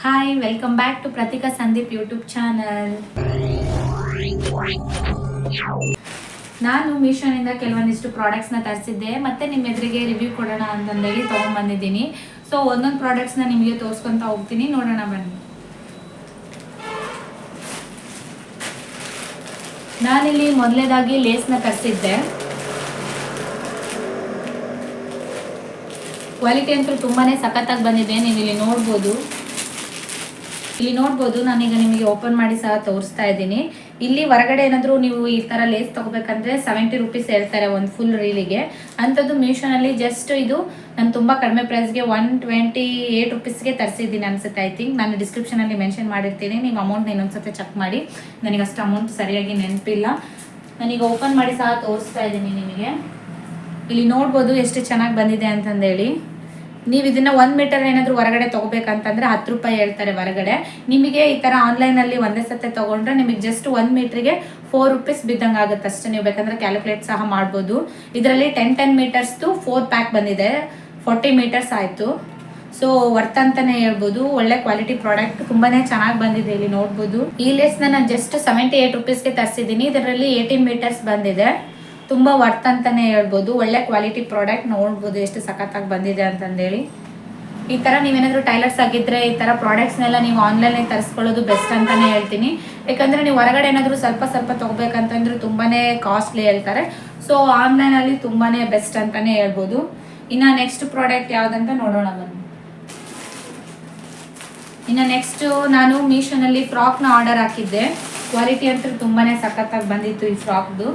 Hi, welcome back to Pratika Sandeep YouTube channel. ನಾನು ಮೀಶೋನಿಂದ ಕೆಲವೊಂದಿಷ್ಟು ಪ್ರಾಡಕ್ಟ್ಸ್ನ ತರಿಸಿದ್ದೆ ಮತ್ತೆ ನಿಮ್ಮ ಎದುರಿಗೆ ರಿವ್ಯೂ ಕೊಡೋಣ ಅಂತಂದೇಳಿ ತೊಗೊಂಡ್ಬಂದಿದ್ದೀನಿ. ಸೊ ಒಂದೊಂದು ಪ್ರಾಡಕ್ಟ್ಸ್ನ ನಿಮಗೆ ತೋರಿಸ್ಕೊತಾ ಹೋಗ್ತೀನಿ, ನೋಡೋಣ ಬನ್ನಿ. ನಾನಿಲ್ಲಿ ಮೊದಲೇದಾಗಿ ಲೇಸ್ನ ತರಿಸಿದ್ದೆ. ಕ್ವಾಲಿಟಿ ಅಂತೂ ತುಂಬಾ ಸಖತ್ತಾಗಿ ಬಂದಿದೆ. ನೀವು ಇಲ್ಲಿ ನೋಡ್ಬೋದು ನಾನೀಗ ನಿಮಗೆ ಓಪನ್ ಮಾಡಿ ಸಹ ತೋರಿಸ್ತಾ ಇದ್ದೀನಿ. ಇಲ್ಲಿ ಹೊರಗಡೆ ಏನಾದರೂ ನೀವು ಈ ಥರ ಲೇಸ್ ತೊಗೋಬೇಕಂದ್ರೆ 70 ರೂಪೀಸ್ ಹೇಳ್ತಾರೆ ಒಂದು ಫುಲ್ ರೀಲಿಗೆ. ಅಂಥದ್ದು ಮೀಶೋನಲ್ಲಿ ಜಸ್ಟ್ ಇದು ನಾನು ತುಂಬ ಕಡಿಮೆ ಪ್ರೈಸ್ಗೆ 128 ರುಪೀಸ್ಗೆ ತರಿಸಿದ್ದೀನಿ ಅನಿಸುತ್ತೆ. ಐ ಥಿಂಕ್ ನಾನು ಡಿಸ್ಕ್ರಿಪ್ಷನಲ್ಲಿ ಮೆನ್ಷನ್ ಮಾಡಿರ್ತೀನಿ, ನೀವು ಅಮೌಂಟ್ನ ಇನ್ನೊಂದ್ಸತಿ ಚೆಕ್ ಮಾಡಿ. ನನಗೆ ಅಷ್ಟು ಅಮೌಂಟ್ ಸರಿಯಾಗಿ ನೆನಪಿಲ್ಲ. ನಾನೀಗ ಓಪನ್ ಮಾಡಿ ಸಹ ತೋರಿಸ್ತಾ ಇದ್ದೀನಿ ನಿಮಗೆ. ಇಲ್ಲಿ ನೋಡ್ಬೋದು ಎಷ್ಟು ಚೆನ್ನಾಗಿ ಬಂದಿದೆ ಅಂತಂದೇಳಿ. ನೀವು ಇದನ್ನ 1 ಮೀಟರ್ ಏನಾದರೂ ಹೊರಗಡೆ ತೊಗೋಬೇಕಂತಂದ್ರೆ 10 ರೂಪಾಯಿ ಹೇಳ್ತಾರೆ ಹೊರಗಡೆ. ನಿಮಗೆ ಈ ಥರ ಆನ್ಲೈನಲ್ಲಿ ಒಂದೇ ಸತೆ ತೊಗೊಂಡ್ರೆ ನಿಮಗೆ ಜಸ್ಟ್ 1 ಮೀಟ್ರಿಗೆ 4 ರೂಪೀಸ್ ಬಿದ್ದಂಗೆ ಆಗುತ್ತೆ ಅಷ್ಟೇ. ನೀವು ಬೇಕಂದ್ರೆ ಕ್ಯಾಲ್ಕುಲೇಟ್ ಸಹ ಮಾಡ್ಬೋದು. ಇದರಲ್ಲಿ 10 ಮೀಟರ್ಸ್ದು 4 ಪ್ಯಾಕ್ ಬಂದಿದೆ, 40 ಮೀಟರ್ಸ್ ಆಯಿತು. ಸೊ ವರ್ತ್ ಅಂತಾನೆ ಹೇಳ್ಬೋದು. ಒಳ್ಳೆ ಕ್ವಾಲಿಟಿ ಪ್ರಾಡಕ್ಟ್, ತುಂಬಾನೇ ಚೆನ್ನಾಗಿ ಬಂದಿದೆ. ಇಲ್ಲಿ ನೋಡ್ಬೋದು ಈ ಲೇಸ್ನ ನಾನು ಜಸ್ಟ್ 78 ರುಪೀಸ್ಗೆ ತರಿಸಿದ್ದೀನಿ. ಇದರಲ್ಲಿ 18 ಮೀಟರ್ಸ್ ಬಂದಿದೆ. ತುಂಬ ವರ್ತ್ ಅಂತಾನೆ ಹೇಳ್ಬೋದು. ಒಳ್ಳೆ ಕ್ವಾಲಿಟಿ ಪ್ರಾಡಕ್ಟ್, ನೋಡ್ಬೋದು ಎಷ್ಟು ಸಖತ್ತಾಗಿ ಬಂದಿದೆ ಅಂತಂದೇಳಿ. ಈ ಥರ ನೀವೇನಾದರೂ ಟೈಲರ್ಸ್ ಆಗಿದ್ದರೆ ಈ ಥರ ಪ್ರಾಡಕ್ಟ್ಸ್ನೆಲ್ಲ ನೀವು ಆನ್ಲೈನಲ್ಲಿ ತರಿಸ್ಕೊಳ್ಳೋದು ಬೆಸ್ಟ್ ಅಂತಲೇ ಹೇಳ್ತೀನಿ. ಯಾಕಂದರೆ ನೀವು ಹೊರಗಡೆ ಏನಾದರೂ ಸ್ವಲ್ಪ ತೊಗೋಬೇಕಂತಂದ್ರೆ ತುಂಬಾ ಕಾಸ್ಟ್ಲಿ ಹೇಳ್ತಾರೆ. ಸೊ ಆನ್ಲೈನಲ್ಲಿ ತುಂಬಾ ಬೆಸ್ಟ್ ಅಂತಲೇ ಹೇಳ್ಬೋದು. ಇನ್ನು ನೆಕ್ಸ್ಟ್ ಪ್ರಾಡಕ್ಟ್ ಯಾವುದಂತ ನೋಡೋಣ ಬನ್ನಿ. ಇನ್ನು ನೆಕ್ಸ್ಟು ನಾನು ಮೀಶೋನಲ್ಲಿ ಫ್ರಾಕ್ನ ಆರ್ಡರ್ ಹಾಕಿದ್ದೆ. ಕ್ವಾಲಿಟಿ ಅಂತೂ ತುಂಬಾ ಸಖತ್ತಾಗಿ ಬಂದಿತ್ತು ಈ ಫ್ರಾಕ್ದು.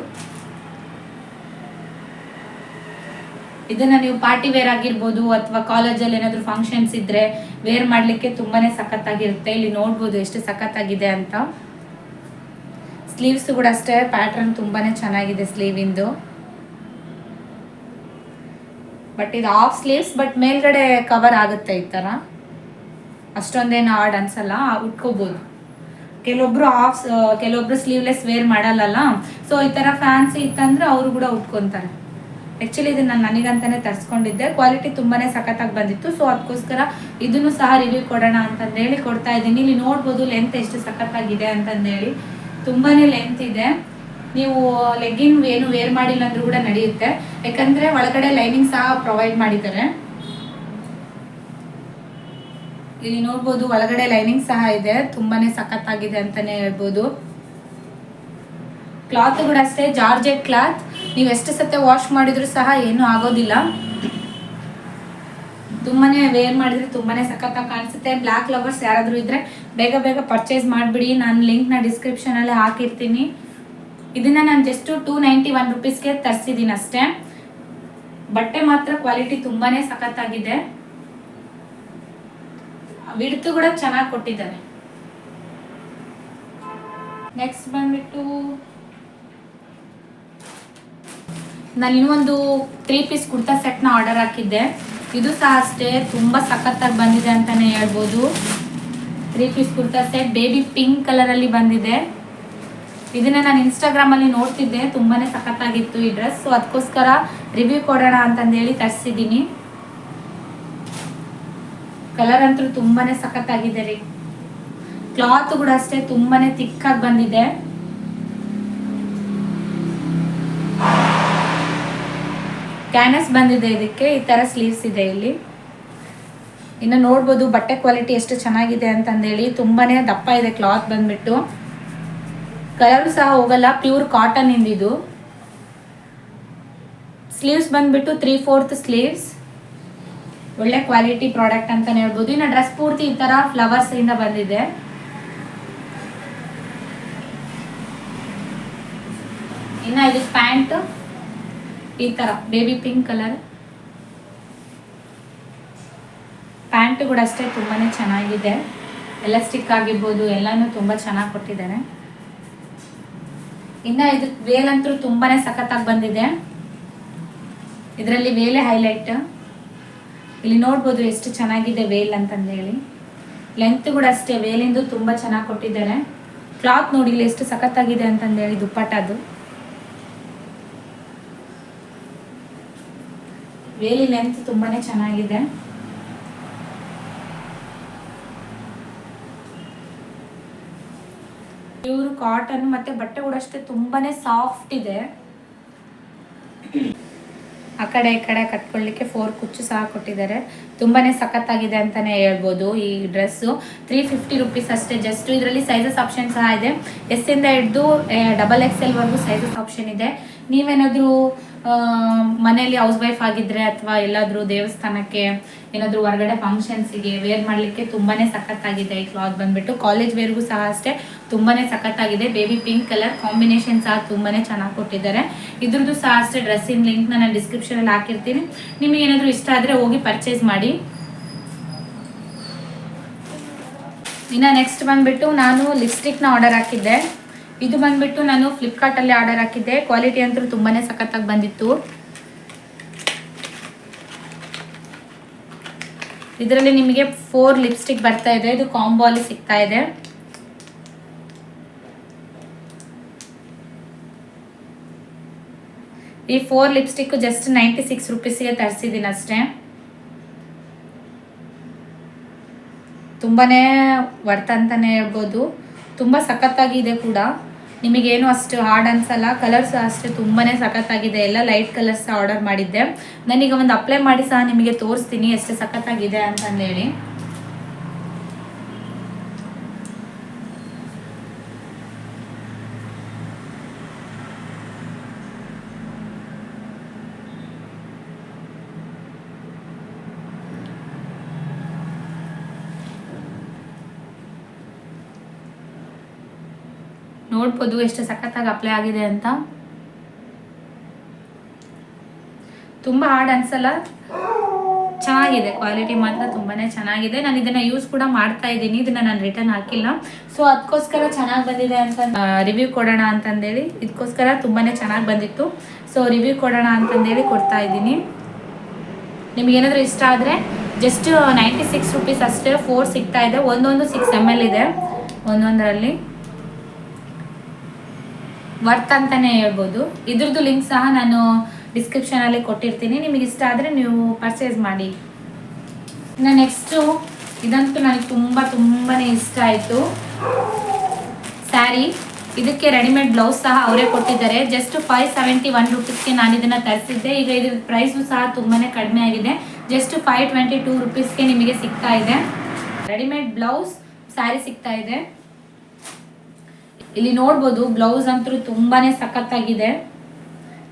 ಇದನ್ನ ನೀವು ಪಾರ್ಟಿ ವೇರ್ ಆಗಿರ್ಬೋದು ಅಥವಾ ಕಾಲೇಜಲ್ಲಿ ಏನಾದರೂ ಫಂಕ್ಷನ್ಸ್ ಇದ್ರೆ ವೇರ್ ಮಾಡಲಿಕ್ಕೆ ತುಂಬಾನೇ ಸಖತ್ತಾಗಿರುತ್ತೆ. ಇಲ್ಲಿ ನೋಡ್ಬೋದು ಎಷ್ಟು ಸಖತ್ತಾಗಿದೆ ಅಂತ. ಸ್ಲೀವ್ಸ್ ಕೂಡ ಅಷ್ಟೇ, ಪ್ಯಾಟ್ರನ್ ತುಂಬಾನೇ ಚೆನ್ನಾಗಿದೆ ಸ್ಲೀವಿಂದು. ಬಟ್ ಇದು ಹಾಫ್ ಸ್ಲೀವ್ಸ್, ಬಟ್ ಮೇಲ್ಗಡೆ ಕವರ್ ಆಗುತ್ತೆ. ಈ ಥರ ಅಷ್ಟೊಂದೇನು ಹಾರ್ಡ್ ಅನ್ಸಲ್ಲ, ಉಟ್ಕೋಬೋದು. ಕೆಲವೊಬ್ರು ಸ್ಲೀವ್ಲೆಸ್ ವೇರ್ ಮಾಡಲ್ಲ. ಸೊ ಈ ಥರ ಫ್ಯಾನ್ಸಿ ಇತ್ತಂದ್ರೆ ಅವರು ಕೂಡ ಉಟ್ಕೊತಾರೆ. ಆ್ಯಕ್ಚುಲಿ ಇದು ನಾನು ನನಗಂತಾನೆ ತರಿಸ್ಕೊಂಡಿದ್ದೆ. ಕ್ವಾಲಿಟಿ ತುಂಬಾ ಸಖತ್ತಾಗಿ ಬಂದಿತ್ತು. ಸೊ ಅದಕ್ಕೋಸ್ಕರ ಇದನ್ನು ಸಹ ರಿವ್ಯೂ ಕೊಡೋಣ ಅಂತಂದೇಳಿ ಕೊಡ್ತಾ ಇದ್ದೀನಿ. ಇಲ್ಲಿ ನೋಡ್ಬೋದು ಲೆಂತ್ ಎಷ್ಟು ಸಖತ್ತಾಗಿದೆ ಅಂತಂದೇಳಿ. ತುಂಬಾ ಲೆಂತ್ ಇದೆ. ನೀವು ಲೆಗ್ಗಿನ್ ಏನು ವೇರ್ ಮಾಡಿಲ್ಲ ಅಂದ್ರೂ ಕೂಡ ನಡೆಯುತ್ತೆ, ಯಾಕಂದರೆ ಒಳಗಡೆ ಲೈನಿಂಗ್ ಸಹ ಪ್ರೊವೈಡ್ ಮಾಡಿದ್ದಾರೆ. ಇಲ್ಲಿ ನೋಡ್ಬೋದು ಒಳಗಡೆ ಲೈನಿಂಗ್ ಸಹ ಇದೆ. ತುಂಬಾ ಸಖತ್ತಾಗಿದೆ ಅಂತಲೇ ಹೇಳ್ಬೋದು. ಕ್ಲಾತ್ ಕೂಡ ಅಷ್ಟೇ, ಜಾರ್ಜೆಟ್ ಕ್ಲಾತ್. ನೀವು ಎಷ್ಟು ಸತಿ ವಾಶ್ ಮಾಡಿದ್ರು ಸಹ ಏನೂ ಆಗೋದಿಲ್ಲ. ತುಂಬಾನೇ ವೇರ್ ಮಾಡಿದ್ರೆ ತುಂಬಾನೇ ಸಖತ್ತಾಗಿ ಕಾಣಿಸುತ್ತೆ. ಬ್ಲ್ಯಾಕ್ ಲವರ್ಸ್ ಯಾರಾದರೂ ಇದ್ರೆ ಬೇಗ ಪರ್ಚೇಸ್ ಮಾಡಿಬಿಡಿ. ನಾನು ಲಿಂಕ್ನ ಡಿಸ್ಕ್ರಿಪ್ಷನಲ್ಲಿ ಹಾಕಿರ್ತೀನಿ. ಇದನ್ನ ನಾನು ಜಸ್ಟ್ 291 ರುಪೀಸ್ಗೆ ತರಿಸಿದ್ದೀನಿ ಅಷ್ಟೇ. ಬಟ್ಟೆ ಮಾತ್ರ ಕ್ವಾಲಿಟಿ ತುಂಬಾನೇ ಸಖತ್ತಾಗಿದೆ. ವಿಡ್ತ್ ಕೂಡ ಚೆನ್ನಾಗಿ ಕೊಟ್ಟಿದ್ದಾರೆ. ನೆಕ್ಸ್ಟ್ ಬಂದ್ಬಿಟ್ಟು ನಾನು ಇನ್ನೊಂದು 3 ಪೀಸ್ ಕುರ್ತಾ ಸೆಟ್ನ ಆರ್ಡರ್ ಹಾಕಿದ್ದೆ. ಇದು ಸಹ ಅಷ್ಟೇ ತುಂಬ ಸಖತ್ತಾಗಿ ಬಂದಿದೆ ಅಂತಲೇ ಹೇಳ್ಬೋದು. 3 piece kurta set baby pink ಕಲರಲ್ಲಿ ಬಂದಿದೆ. ಇದನ್ನು ನಾನು ಇನ್ಸ್ಟಾಗ್ರಾಮಲ್ಲಿ ನೋಡ್ತಿದ್ದೆ, ತುಂಬಾ ಸಖತ್ತಾಗಿತ್ತು ಈ ಡ್ರೆಸ್. ಸೊ ಅದಕ್ಕೋಸ್ಕರ ರಿವ್ಯೂ ಕೊಡೋಣ ಅಂತಂದೇಳಿ ತರಿಸಿದ್ದೀನಿ. ಕಲರ್ ಅಂತೂ ತುಂಬಾ ಸಖತ್ತಾಗಿದೆ ರೀ. ಕ್ಲಾತ್ ಕೂಡ ಅಷ್ಟೇ ತುಂಬಾ ಥಿಕ್ಕಾಗಿ ಬಂದಿದೆ. ಕ್ಯಾನಸ್ ಬಂದಿದೆ. ಇದಕ್ಕೆ ಈ ಥರ ಸ್ಲೀವ್ಸ್ ಇದೆ. ಇಲ್ಲಿ ಇನ್ನು ನೋಡ್ಬೋದು ಬಟ್ಟೆ ಕ್ವಾಲಿಟಿ ಎಷ್ಟು ಚೆನ್ನಾಗಿದೆ ಅಂತಂದೇಳಿ. ತುಂಬಾ ದಪ್ಪ ಇದೆ ಕ್ಲಾತ್ ಬಂದ್ಬಿಟ್ಟು. ಕಲರು ಸಹ ಹೋಗಲ್ಲ, ಪ್ಯೂರ್ ಕಾಟನ್ ಇಂದಿದು. ಸ್ಲೀವ್ಸ್ ಬಂದ್ಬಿಟ್ಟು 3/4 ಸ್ಲೀವ್ಸ್. ಒಳ್ಳೆ ಕ್ವಾಲಿಟಿ ಪ್ರಾಡಕ್ಟ್ ಅಂತಾನೆ ಹೇಳ್ಬೋದು. ಇನ್ನು ಡ್ರೆಸ್ ಪೂರ್ತಿ ಈ ಥರ ಫ್ಲವರ್ಸ್ ಇಂದ ಬಂದಿದೆ. ಇನ್ನು ಇದು ಪ್ಯಾಂಟ್ ಈ ಥರ ಬೇಬಿ ಪಿಂಕ್ ಕಲರ್. ಪ್ಯಾಂಟ್ ಕೂಡ ಅಷ್ಟೇ ತುಂಬಾ ಚೆನ್ನಾಗಿದೆ. ಎಲಾಸ್ಟಿಕ್ ಆಗಿರ್ಬೋದು ಎಲ್ಲನೂ ತುಂಬ ಚೆನ್ನಾಗಿ ಕೊಟ್ಟಿದ್ದಾರೆ. ಇನ್ನು ಇದು ವೇಲ್ ಅಂತೂ ತುಂಬಾ ಸಖತ್ತಾಗಿ ಬಂದಿದೆ. ಇದರಲ್ಲಿ ವೇಲೆ ಹೈಲೈಟ್. ಇಲ್ಲಿ ನೋಡ್ಬೋದು ಎಷ್ಟು ಚೆನ್ನಾಗಿದೆ ವೇಲ್ ಅಂತಂದೇಳಿ. ಲೆಂತ್ ಕೂಡ ಅಷ್ಟೇ ವೇಲಿಂದು ತುಂಬ ಚೆನ್ನಾಗಿ ಕೊಟ್ಟಿದ್ದಾರೆ. ಕ್ಲಾತ್ ನೋಡಿ ಇಲ್ಲಿ ಎಷ್ಟು ಸಖತ್ತಾಗಿದೆ ಅಂತಂದೇಳಿ. ದುಪ್ಪಟ್ಟದು ವೇಲಿ ಲೆಂತ್ ತುಂಬಾನೇ ಚೆನ್ನಾಗಿದೆ. ಇವರು ಕಾಟನ್ ಮತ್ತು ಬಟ್ಟೆ ಕೂಡ ಅಷ್ಟೇ ತುಂಬಾ ಸಾಫ್ಟ್ ಇದೆ. ಆ ಕಡೆ ಈ ಕಡೆ ಕಟ್ಕೊಳ್ಳಿಕ್ಕೆ 4 ಕುಚ್ಚು ಸಹ ಕೊಟ್ಟಿದ್ದಾರೆ. ತುಂಬಾ ಸಖತ್ತಾಗಿದೆ ಅಂತಲೇ ಹೇಳ್ಬೋದು. ಈ ಡ್ರೆಸ್ಸು 350 ರುಪೀಸ್ ಅಷ್ಟೇ. ಜಸ್ಟ್ ಇದರಲ್ಲಿ ಸೈಜಸ್ ಆಪ್ಷನ್ ಸಹ ಇದೆ. ಎಸ್ ಇಂದ ಹಿಡಿದು XXL ವರೆಗೂ ಸೈಜಸ್ ಆಪ್ಷನ್ ಇದೆ. ನೀವೇನಾದರೂ ಮನೆಯಲ್ಲಿ ಹೌಸ್ ವೈಫ್ ಆಗಿದ್ರೆ ಅಥವಾ ಎಲ್ಲಾದರೂ ದೇವಸ್ಥಾನಕ್ಕೆ ಏನಾದರೂ ಹೊರಗಡೆ ಫಂಕ್ಷನ್ಸಿಗೆ ವೇರ್ ಮಾಡಲಿಕ್ಕೆ ತುಂಬಾ ಸಖತ್ತಾಗಿದೆ. ಈ ಕ್ಲಾತ್ ಬಂದುಬಿಟ್ಟು ಕಾಲೇಜ್ ವೇರ್ಗೂ ಸಹ ಅಷ್ಟೇ ತುಂಬಾ ಸಖತ್ತಾಗಿದೆ. ಬೇಬಿ ಪಿಂಕ್ ಕಲರ್ ಕಾಂಬಿನೇಷನ್ ಸಹ ತುಂಬಾ ಚೆನ್ನಾಗಿ ಕೊಟ್ಟಿದ್ದಾರೆ. ಇದ್ರದ್ದು ಸಹ ಅಷ್ಟೇ ಡ್ರೆಸ್ಸಿನ ಲಿಂಕ್ನ ನಾನು ಡಿಸ್ಕ್ರಿಪ್ಷನಲ್ಲಿ ಹಾಕಿರ್ತೀನಿ. ನಿಮಗೆ ಏನಾದರೂ ಇಷ್ಟ ಆದರೆ ಹೋಗಿ ಪರ್ಚೇಸ್ ಮಾಡಿ. ಇನ್ನು ನೆಕ್ಸ್ಟ್ ಬಂದುಬಿಟ್ಟು ನಾನು ಲಿಪ್ಸ್ಟಿಕ್ನ ಆರ್ಡರ್ ಹಾಕಿದ್ದೆ. ಇದು ಬಂದುಬಿಟ್ಟು ನಾನು ಫ್ಲಿಪ್ಕಾರ್ಟಲ್ಲಿ ಆರ್ಡರ್ ಹಾಕಿದ್ದೆ. ಕ್ವಾಲಿಟಿ ಅಂತೂ ತುಂಬಾ ಸಖತ್ತಾಗಿ ಬಂದಿತ್ತು. ಇದರಲ್ಲಿ ನಿಮಗೆ 4 ಲಿಪ್ಸ್ಟಿಕ್ ಬರ್ತಾ ಇದೆ. ಇದು ಕಾಂಬೋ ಅಲ್ಲಿ ಸಿಗ್ತಾ ಇದೆ. ಈ 4 ಲಿಪ್ಸ್ಟಿಕ್ ಜಸ್ಟ್ 96 ರುಪೀಸ್ಗೆ ತರಿಸಿದ್ದೀನಿ ಅಷ್ಟೇ. ತುಂಬಾನೇ ವರ್ತ್ ಅಂತಾನೆ ಹೇಳ್ಬೋದು. ತುಂಬ ಸಖತ್ತಾಗಿದೆ ಕೂಡ. ನಿಮಗೇನು ಅಷ್ಟು ಹಾರ್ಡ್ ಅನ್ಸಲ್ಲ. ಕಲರ್ಸ್ ಅಷ್ಟೇ ತುಂಬಾ ಸಖತ್ತಾಗಿದೆ. ಎಲ್ಲ ಲೈಟ್ ಕಲರ್ಸ್ ಆರ್ಡರ್ ಮಾಡಿದ್ದೆ. ನಾನೀಗ ಒಂದು ಅಪ್ಲೈ ಮಾಡಿ ಸಹ ನಿಮಗೆ ತೋರಿಸ್ತೀನಿ ಎಷ್ಟು ಸಖತ್ತಾಗಿದೆ ಅಂತಂದೇಳಿ. ನೋಡ್ಬೋದು ಎಷ್ಟು ಸಖತ್ತಾಗಿ ಅಪ್ಲೈ ಆಗಿದೆ ಅಂತ. ತುಂಬ ಹಾರ್ಡ್ ಅನ್ಸಲ್ಲ, ಚೆನ್ನಾಗಿದೆ. ಕ್ವಾಲಿಟಿ ಮಾತ್ರ ತುಂಬಾ ಚೆನ್ನಾಗಿದೆ. ನಾನು ಇದನ್ನು ಯೂಸ್ ಕೂಡ ಮಾಡ್ತಾ ಇದ್ದೀನಿ. ಇದನ್ನು ನಾನು ರಿಟರ್ನ್ ಹಾಕಿಲ್ಲ. ಸೊ ಅದಕ್ಕೋಸ್ಕರ ಚೆನ್ನಾಗಿ ಬಂದಿದೆ ಅಂತ ರಿವ್ಯೂ ಕೊಡೋಣ ಅಂತಂದೇಳಿ, ಇದಕ್ಕೋಸ್ಕರ ತುಂಬಾ ಚೆನ್ನಾಗಿ ಬಂದಿತ್ತು. ಸೊ ರಿವ್ಯೂ ಕೊಡೋಣ ಅಂತಂದೇಳಿ ಕೊಡ್ತಾ ಇದ್ದೀನಿ. ನಿಮಗೇನಾದರೂ ಇಷ್ಟ ಆದರೆ ಜಸ್ಟ್ 96 ರುಪೀಸ್ ಅಷ್ಟೇ. 4 ಸಿಗ್ತಾ ಇದೆ. ಒಂದೊಂದು 6 ml ಇದೆ ಒಂದೊಂದರಲ್ಲಿ. ವರ್ತ್ ಅಂತಾನೆ ಹೇಳ್ಬೋದು. ಇದ್ರದ್ದು ಲಿಂಕ್ ಸಹ ನಾನು ಡಿಸ್ಕ್ರಿಪ್ಷನಲ್ಲಿ ಕೊಟ್ಟಿರ್ತೀನಿ. ನಿಮಗೆ ಇಷ್ಟ ಆದರೆ ನೀವು ಪರ್ಚೇಸ್ ಮಾಡಿ. ಇನ್ನು ನೆಕ್ಸ್ಟು ಇದಂತೂ ನನಗೆ ತುಂಬಾ ಇಷ್ಟ ಆಯಿತು. ಸ್ಯಾರಿ, ಇದಕ್ಕೆ ರೆಡಿಮೇಡ್ ಬ್ಲೌಸ್ ಸಹ ಅವರೇ ಕೊಟ್ಟಿದ್ದಾರೆ. ಜಸ್ಟ್ 571 ರುಪೀಸ್ಗೆ ನಾನು ಇದನ್ನು ತರಿಸಿದ್ದೆ. ಈಗ ಇದ್ರ ಪ್ರೈಸು ಸಹ ತುಂಬಾ ಕಡಿಮೆ ಆಗಿದೆ. ಜಸ್ಟ್ 522 ರುಪೀಸ್ಗೆ ನಿಮಗೆ ಸಿಗ್ತಾ ಇದೆ. ರೆಡಿಮೇಡ್ ಬ್ಲೌಸ್ ಸ್ಯಾರಿ ಸಿಗ್ತಾ ಇದೆ. ಇಲ್ಲಿ ನೋಡ್ಬೋದು ಬ್ಲೌಸ್ ಅಂತೂ ತುಂಬಾ ಸಖತ್ತಾಗಿದೆ.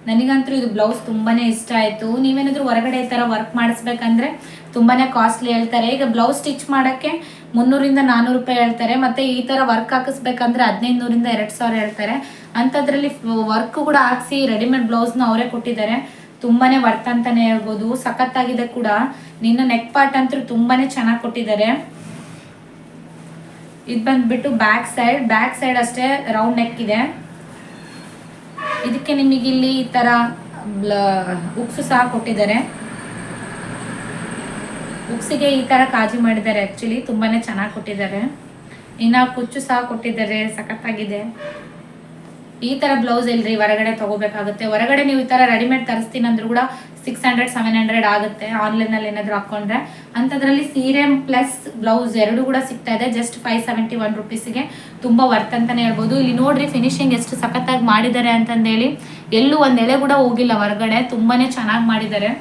ನನಗಂತೂ ಇದು ಬ್ಲೌಸ್ ತುಂಬಾ ಇಷ್ಟ ಆಯಿತು. ನೀವೇನಾದರೂ ಹೊರಗಡೆ ಈ ಥರ ವರ್ಕ್ ಮಾಡಿಸ್ಬೇಕಂದ್ರೆ ತುಂಬಾ ಕಾಸ್ಟ್ಲಿ ಹೇಳ್ತಾರೆ. ಈಗ ಬ್ಲೌಸ್ ಸ್ಟಿಚ್ ಮಾಡೋಕ್ಕೆ 300ರಿಂದ 400 ರೂಪಾಯಿ ಹೇಳ್ತಾರೆ. ಮತ್ತು ಈ ಥರ ವರ್ಕ್ ಹಾಕಿಸ್ಬೇಕಂದ್ರೆ 1500ರಿಂದ 2000 ಹೇಳ್ತಾರೆ. ಅಂಥದ್ರಲ್ಲಿ ವರ್ಕ್ ಕೂಡ ಹಾಕಿಸಿ ರೆಡಿಮೇಡ್ ಬ್ಲೌಸ್ನ ಅವರೇ ಕೊಟ್ಟಿದ್ದಾರೆ. ತುಂಬಾ ವರ್ತ್ ಅಂತಲೇ ಹೇಳ್ಬೋದು. ಸಖತ್ತಾಗಿದೆ ಕೂಡ. ನಿನ್ನ ನೆಕ್ ಪಾರ್ಟ್ ಅಂತೂ ತುಂಬಾ ಚೆನ್ನಾಗಿ ಕೊಟ್ಟಿದ್ದಾರೆ. ಇದು ಬಂದ್ಬಿಟ್ಟು ಬ್ಯಾಕ್ ಸೈಡ್ ಅಷ್ಟೇ ರೌಂಡ್ ನೆಕ್ ಇದೆ. ಇದಕ್ಕೆ ನಿಮಗಿಲ್ಲಿ ಈ ಥರ ಉಕ್ಸು ಸಹ ಕೊಟ್ಟಿದ್ದಾರೆ. ಉಕ್ಸಿಗೆ ಈ ಥರ ಕಾಜಿ ಮಾಡಿದ್ದಾರೆ. ಆ್ಯಕ್ಚುಲಿ ತುಂಬಾ ಚೆನ್ನಾಗಿ ಕೊಟ್ಟಿದ್ದಾರೆ. ಇನ್ನು ಕುಚ್ಚು ಸಹ ಕೊಟ್ಟಿದ್ದಾರೆ. ಸಖತ್ತಾಗಿದೆ. ಈ ಥರ ಬ್ಲೌಸ್ ಇಲ್ರಿ ಹೊರಗಡೆ ತೊಗೋಬೇಕಾಗುತ್ತೆ. ಹೊರಗಡೆ ನೀವು ಈ ಥರ ರೆಡಿಮೇಡ್ ತರಿಸ್ತೀನಿ ಅಂದ್ರೂ ಕೂಡ 600-700 ಆಗುತ್ತೆ ಆನ್ಲೈನಲ್ಲಿ ಏನಾದರೂ ಹಾಕ್ಕೊಂಡ್ರೆ. ಅಂಥದ್ರಲ್ಲಿ ಸೀರೆ ಪ್ಲಸ್ ಬ್ಲೌಸ್ ಎರಡು ಕೂಡ ಸಿಗ್ತಾ ಇದೆ ಜಸ್ಟ್ 571 ರುಪೀಸಿಗೆ. ತುಂಬ ವರ್ತ್ ಅಂತಲೇ ಹೇಳ್ಬೋದು. ಇಲ್ಲಿ ನೋಡ್ರಿ ಫಿನಿಶಿಂಗ್ ಎಷ್ಟು ಸಖತ್ತಾಗಿ ಮಾಡಿದ್ದಾರೆ ಅಂತಂದೇಳಿ. ಎಲ್ಲೂ ಒಂದು ಎಳೆ ಕೂಡ ಹೋಗಿಲ್ಲ ಹೊರಗಡೆ. ತುಂಬಾ ಚೆನ್ನಾಗಿ ಮಾಡಿದ್ದಾರೆ.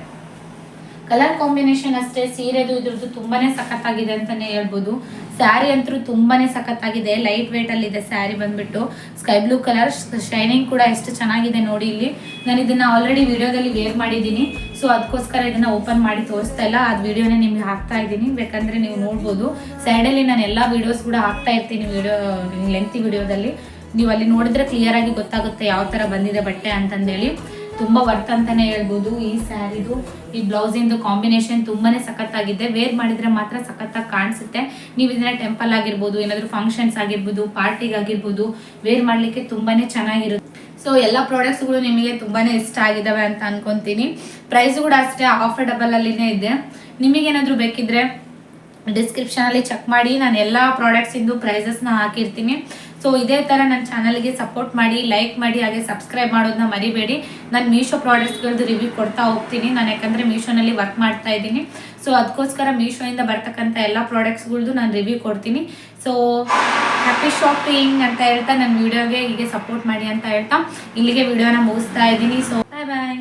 ಕಲರ್ ಕಾಂಬಿನೇಷನ್ ಅಷ್ಟೇ ಸೀರೆದು ಇದ್ರದ್ದು ತುಂಬಾ ಸಖತ್ತಾಗಿದೆ ಅಂತಲೇ ಹೇಳ್ಬೋದು. ಸ್ಯಾರಿ ಅಂತೂ ತುಂಬಾ ಸಖತ್ತಾಗಿದೆ. ಲೈಟ್ ವೇಟಲ್ಲಿದೆ ಸ್ಯಾರಿ ಬಂದುಬಿಟ್ಟು. ಸ್ಕೈ ಬ್ಲೂ ಕಲರ್ ಶೈನಿಂಗ್ ಕೂಡ ಎಷ್ಟು ಚೆನ್ನಾಗಿದೆ ನೋಡಿ. ಇಲ್ಲಿ ನಾನು ಇದನ್ನು ಆಲ್ರೆಡಿ ವಿಡಿಯೋದಲ್ಲಿ ವೇರ್ ಮಾಡಿದ್ದೀನಿ. ಸೊ ಅದಕ್ಕೋಸ್ಕರ ಇದನ್ನು ಓಪನ್ ಮಾಡಿ ತೋರಿಸ್ತಾ ಇಲ್ಲ. ಅದು ವಿಡಿಯೋನೇ ನಿಮ್ಗೆ ಹಾಕ್ತಾ ಇದ್ದೀನಿ. ಬೇಕಂದರೆ ನೀವು ನೋಡ್ಬೋದು. ಸೈಡಲ್ಲಿ ನಾನು ಎಲ್ಲ ವೀಡಿಯೋಸ್ ಕೂಡ ಹಾಕ್ತಾ ಇರ್ತೀನಿ. ಲೆಂತಿ ವಿಡಿಯೋದಲ್ಲಿ ನೀವು ಅಲ್ಲಿ ನೋಡಿದ್ರೆ ಕ್ಲಿಯರಾಗಿ ಗೊತ್ತಾಗುತ್ತೆ ಯಾವ ಥರ ಬಂದಿದೆ ಬಟ್ಟೆ ಅಂತಂದೇಳಿ. ತುಂಬ ವರ್ತ್ ಅಂತಲೇ ಹೇಳ್ಬೋದು. ಈ ಸ್ಯಾರಿದು ಈ ಬ್ಲೌಸಿಂದು ಕಾಂಬಿನೇಷನ್ ತುಂಬಾ ಸಖತ್ತಾಗಿದೆ. ವೇರ್ ಮಾಡಿದರೆ ಮಾತ್ರ ಸಖತ್ತಾಗಿ ಕಾಣಿಸುತ್ತೆ. ನೀವು ಇದನ್ನ ಟೆಂಪಲ್ ಆಗಿರ್ಬೋದು, ಏನಾದರೂ ಫಂಕ್ಷನ್ಸ್ ಆಗಿರ್ಬೋದು, ಪಾರ್ಟಿಗಾಗಿರ್ಬೋದು ವೇರ್ ಮಾಡಲಿಕ್ಕೆ ತುಂಬಾ ಚೆನ್ನಾಗಿರುತ್ತೆ. ಸೊ ಎಲ್ಲ ಪ್ರಾಡಕ್ಟ್ಸ್ಗಳು ನಿಮಗೆ ತುಂಬಾ ಇಷ್ಟ ಆಗಿದ್ದಾವೆ ಅಂತ ಅನ್ಕೊತೀನಿ. ಪ್ರೈಸ್ ಕೂಡ ಅಷ್ಟೇ ಅಫೋರ್ಡಬಲಲ್ಲಿನೇ ಇದೆ. ನಿಮಗೇನಾದರೂ ಬೇಕಿದ್ರೆ ಡಿಸ್ಕ್ರಿಪ್ಷನಲ್ಲಿ ಚೆಕ್ ಮಾಡಿ. ನಾನು ಎಲ್ಲ ಪ್ರಾಡಕ್ಟ್ಸಿಂದು ಪ್ರೈಸಸ್ನ ಹಾಕಿರ್ತೀನಿ. ಸೊ ಇದೇ ಥರ ನನ್ನ ಚಾನಲ್ಗೆ ಸಪೋರ್ಟ್ ಮಾಡಿ, ಲೈಕ್ ಮಾಡಿ, ಹಾಗೆ ಸಬ್ಸ್ಕ್ರೈಬ್ ಮಾಡೋದನ್ನ ಮರಿಬೇಡಿ. ನಾನು ಮೀಶೋ ಪ್ರಾಡಕ್ಟ್ಸ್ಗಳದ್ದು ರಿವ್ಯೂ ಕೊಡ್ತಾ ಹೋಗ್ತೀನಿ. ನಾನು ಯಾಕಂದರೆ ಮೀಶೋನಲ್ಲಿ ವರ್ಕ್ ಮಾಡ್ತಾ ಇದ್ದೀನಿ. ಸೊ ಅದಕ್ಕೋಸ್ಕರ ಮೀಶೋಯಿಂದ ಬರ್ತಕ್ಕಂಥ ಎಲ್ಲ ಪ್ರಾಡಕ್ಟ್ಸ್ಗಳ್ದು ನಾನು ರಿವ್ಯೂ ಕೊಡ್ತೀನಿ. ಸೊ ಹ್ಯಾಪಿ ಶಾಪಿಂಗ್ ಅಂತ ಹೇಳ್ತಾ ನನ್ನ ವಿಡಿಯೋಗೆ ಹೀಗೆ ಸಪೋರ್ಟ್ ಮಾಡಿ ಅಂತ ಹೇಳ್ತಾ ಇಲ್ಲಿಗೆ ವಿಡಿಯೋನ ಮುಗಿಸ್ತಾ ಇದ್ದೀನಿ. ಸೊ ಬಾಯ್ ಬಾಯ್.